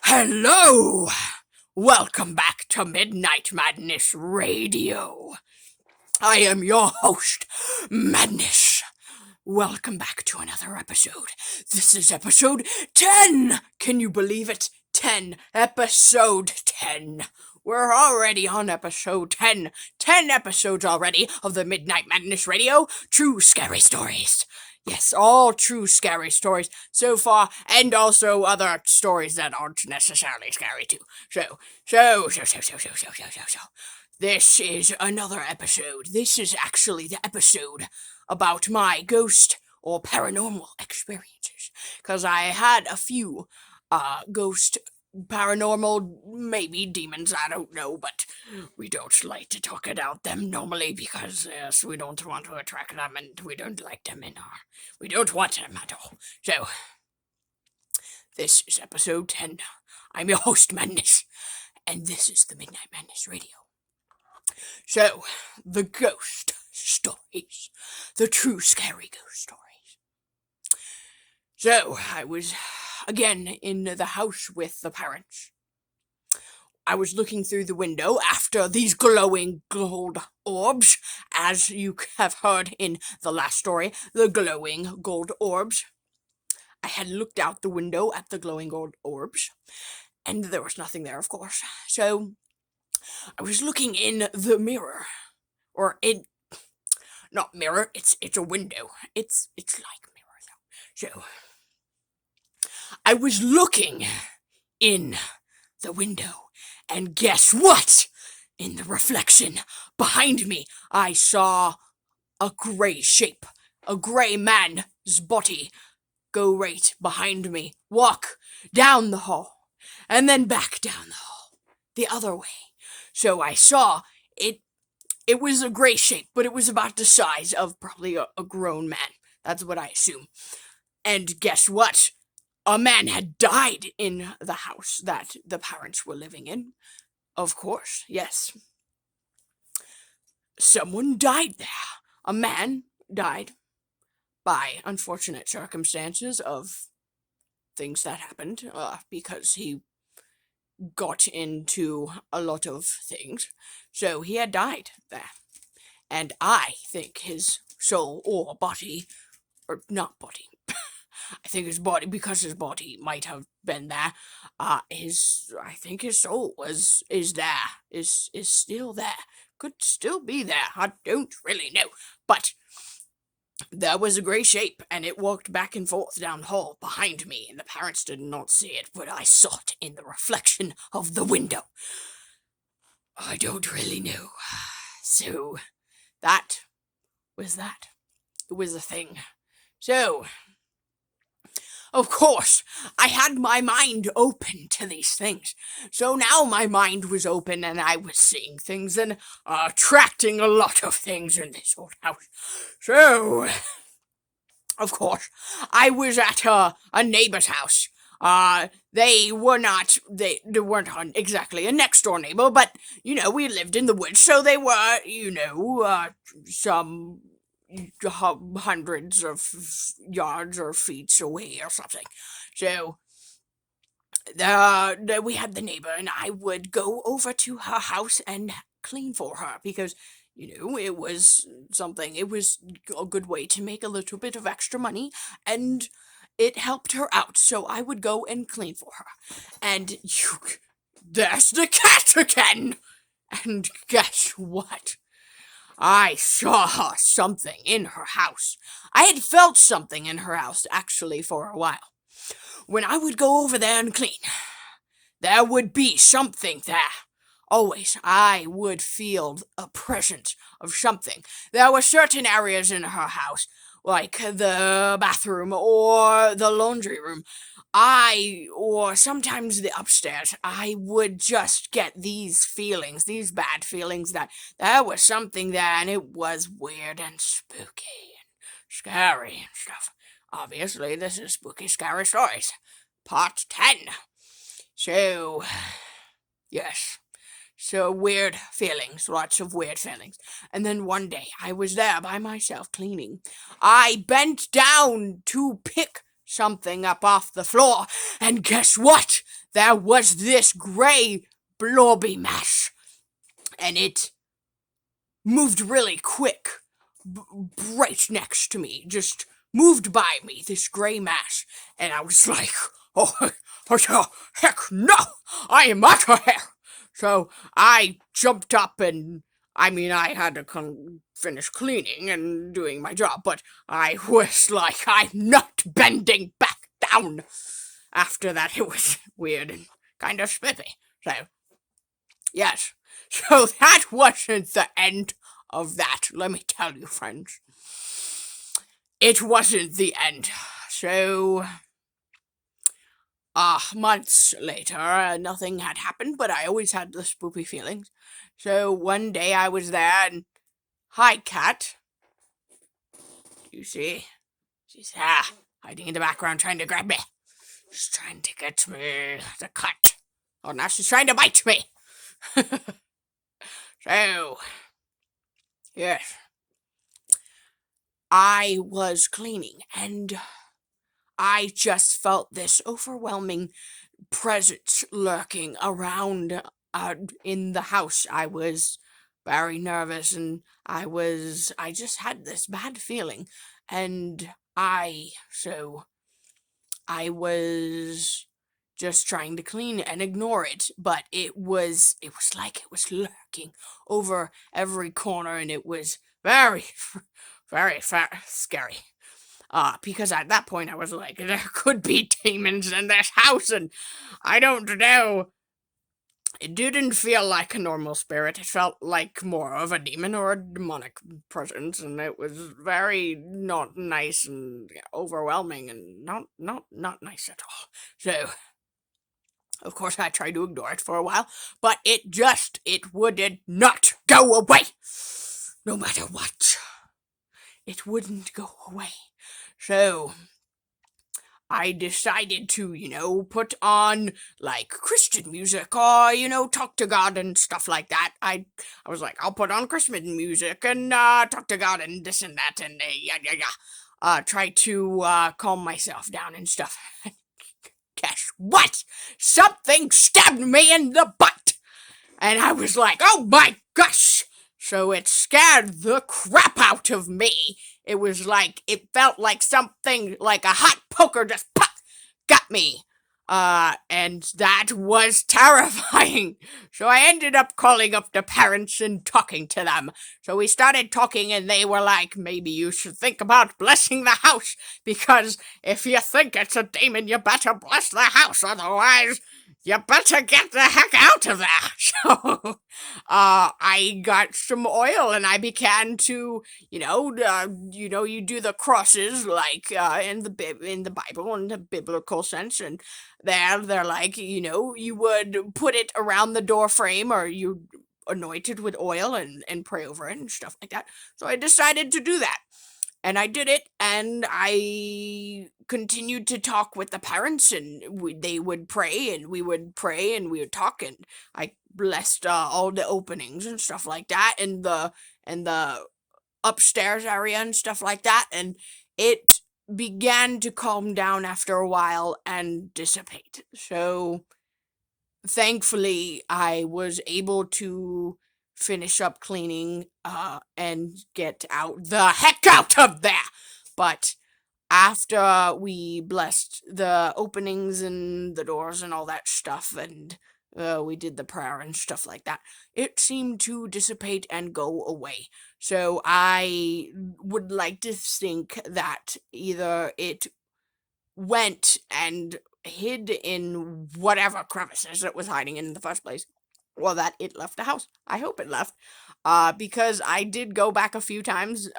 Hello! Welcome back to Midnight Madness Radio. I am your host, Madness. Welcome back to another episode. This is episode 10! Can you believe it? 10. Episode 10. We're already on episode 10. 10 episodes already of the Midnight Madness Radio. True scary stories. Yes, all true scary stories so far, and also other stories that aren't necessarily scary too. So. This is another episode. This is actually the episode about my ghost or paranormal experiences. Because I had a few ghost, paranormal, maybe demons, I don't know, but we don't like to talk about them normally because, yes, we don't want to attract them and we don't like them we don't want them at all. So, this is episode 10. I'm your host, Madness, and this is the Midnight Madness Radio. So, the ghost stories. The true scary ghost stories. So, I was, again, in the house with the parents. I was looking through the window after these glowing gold orbs, as you have heard in the last story, the glowing gold orbs. I had looked out the window at the glowing gold orbs, and there was nothing there, of course. So, I was looking in the mirror, not mirror, it's a window. It's like mirror, though. So, I was looking in the window, and guess what? In the reflection behind me, I saw a gray shape, a gray man's body go right behind me, walk down the hall, and then back down the hall, the other way. So I saw it. It was a gray shape, but it was about the size of probably a grown man. That's what I assume. And guess what? A man had died in the house that the parents were living in. Of course, yes. Someone died there. A man died by unfortunate circumstances of things that happened, because he got into a lot of things. So he had died there. And I think his soul or body, or not body, I think his body, because his body might have been there, I think his soul is still there. Could still be there. I don't really know. But there was a grey shape, and it walked back and forth down the hall behind me, and the parents did not see it, but I saw it in the reflection of the window. I don't really know. So, that was that. It was a thing. So, of course, I had my mind open to these things. So now my mind was open and I was seeing things and attracting a lot of things in this old house. So, of course, I was at a neighbor's house. They weren't exactly a next door neighbor, but, we lived in the woods, so they were, some hundreds of yards or feet away or something. So, we had the neighbor, and I would go over to her house and clean for her because, it was a good way to make a little bit of extra money, and it helped her out, so I would go and clean for her. And there's the cat again! And guess what? I saw something in her house. I had felt something in her house, actually, for a while. When I would go over there and clean, there would be something there. Always, I would feel a presence of something. There were certain areas in her house, like the bathroom or the laundry room, or sometimes the upstairs, I would just get these feelings, these bad feelings that there was something there and it was weird and spooky and scary and stuff. Obviously, this is Spooky Scary Stories, part 10. So, yes. So, weird feelings, lots of weird feelings. And then one day, I was there by myself cleaning. I bent down to pick something up off the floor, and guess what? there was this gray blobby mass, and it moved really quick, right next to me, just moved by me, this gray mass, and I was like, oh, heck no, I am out of here. So I jumped up and, I mean, I had to finish cleaning and doing my job, but I was like, I'm not bending back down. After that, it was weird and kind of spiffy. So, yes. So that wasn't the end of that, let me tell you, friends. It wasn't the end. So, months later, nothing had happened, but I always had the spoopy feelings. So one day I was there and, hi, cat. You see? She's hiding in the background trying to grab me. She's trying to get me to cut. Oh, now she's trying to bite me. So, yes. I was cleaning and I just felt this overwhelming presence lurking around in the house. I was very nervous and I just had this bad feeling, and I was just trying to clean and ignore it, but it was like it was lurking over every corner, and it was very very scary. Because at that point I was like, there could be demons in this house, and I don't know. It didn't feel like a normal spirit. It felt like more of a demon or a demonic presence, and it was very not nice and overwhelming and not nice at all. So, of course, I tried to ignore it for a while, but it would not go away. No matter what, it wouldn't go away. So, I decided to, put on, like, Christian music or, talk to God and stuff like that. I was like, I'll put on Christian music and, talk to God and this and that and, try to, calm myself down and stuff. Guess what? Something stabbed me in the butt! And I was like, oh my gosh! So it scared the crap out of me. It felt like something, like a hot poker just got me. And that was terrifying. So I ended up calling up the parents and talking to them. So we started talking and they were like, maybe you should think about blessing the house, because if you think it's a demon, you better bless the house, otherwise you better get the heck out of there. So, I got some oil and I began to, you do the crosses like in the Bible in the biblical sense, and they're like, you would put it around the door frame or you anoint it with oil and pray over it and stuff like that. So I decided to do that. And I did it, and I continued to talk with the parents, and they would pray, and we would pray, and we would talk, and I blessed all the openings and stuff like that, and the upstairs area and stuff like that, and it began to calm down after a while and dissipate. So thankfully, I was able to finish up cleaning and get the heck out of there. But after we blessed the openings and the doors and all that stuff, and we did the prayer and stuff like that, it seemed to dissipate and go away. So I would like to think that either it went and hid in whatever crevices it was hiding in the first place, or that it left the house. I hope it left, because I did go back a few times,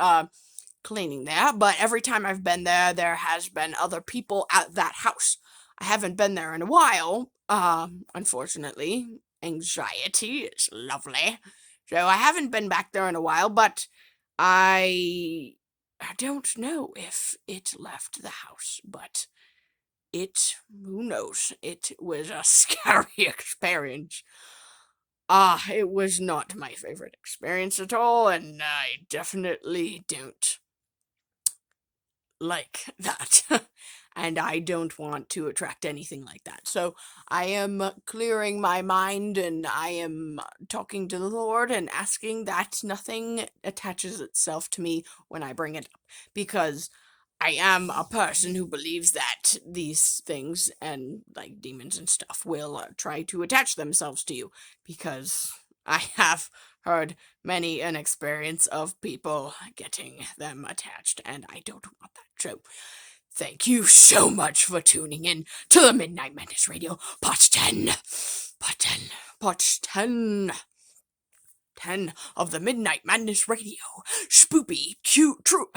cleaning there, but every time I've been there, there has been other people at that house. I haven't been there in a while, unfortunately. Anxiety is lovely. So I haven't been back there in a while, but I don't know if it left the house, but who knows? It was a scary experience. It was not my favorite experience at all, and I definitely don't like that. and I don't want to attract anything like that. So I am clearing my mind, and I am talking to the Lord and asking that nothing attaches itself to me when I bring it up, because I am a person who believes that these things and like demons and stuff will try to attach themselves to you, because I have heard many an experience of people getting them attached, and I don't want that. So thank you so much for tuning in to the Midnight Madness Radio, part 10. Part 10 of the Midnight Madness Radio. Spoopy, cute, true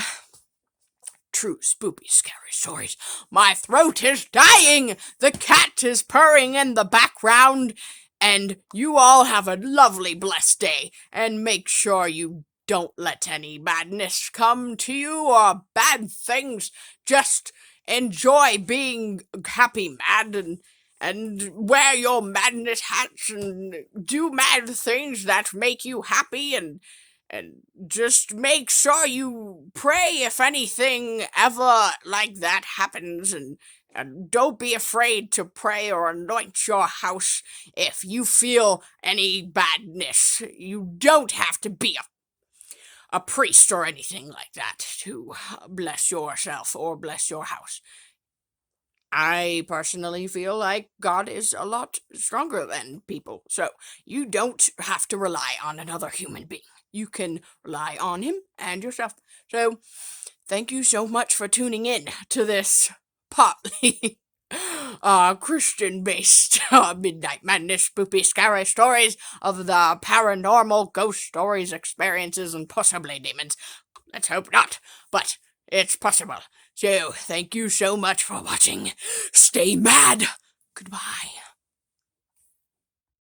spoopy scary stories. My throat is dying! The cat is purring in the background, and you all have a lovely, blessed day, and make sure you don't let any madness come to you or bad things. Just enjoy being happy, mad, and wear your madness hats and do mad things that make you happy, and just make sure you pray if anything ever like that happens, and don't be afraid to pray or anoint your house if you feel any badness. You don't have to be a priest or anything like that to bless yourself or bless your house. I personally feel like God is a lot stronger than people, so you don't have to rely on another human being. You can rely on him and yourself. So, thank you so much for tuning in to this partly Christian-based Midnight Madness spoopy scary stories of the paranormal ghost stories, experiences, and possibly demons. Let's hope not, but it's possible. So, thank you so much for watching. Stay mad. Goodbye.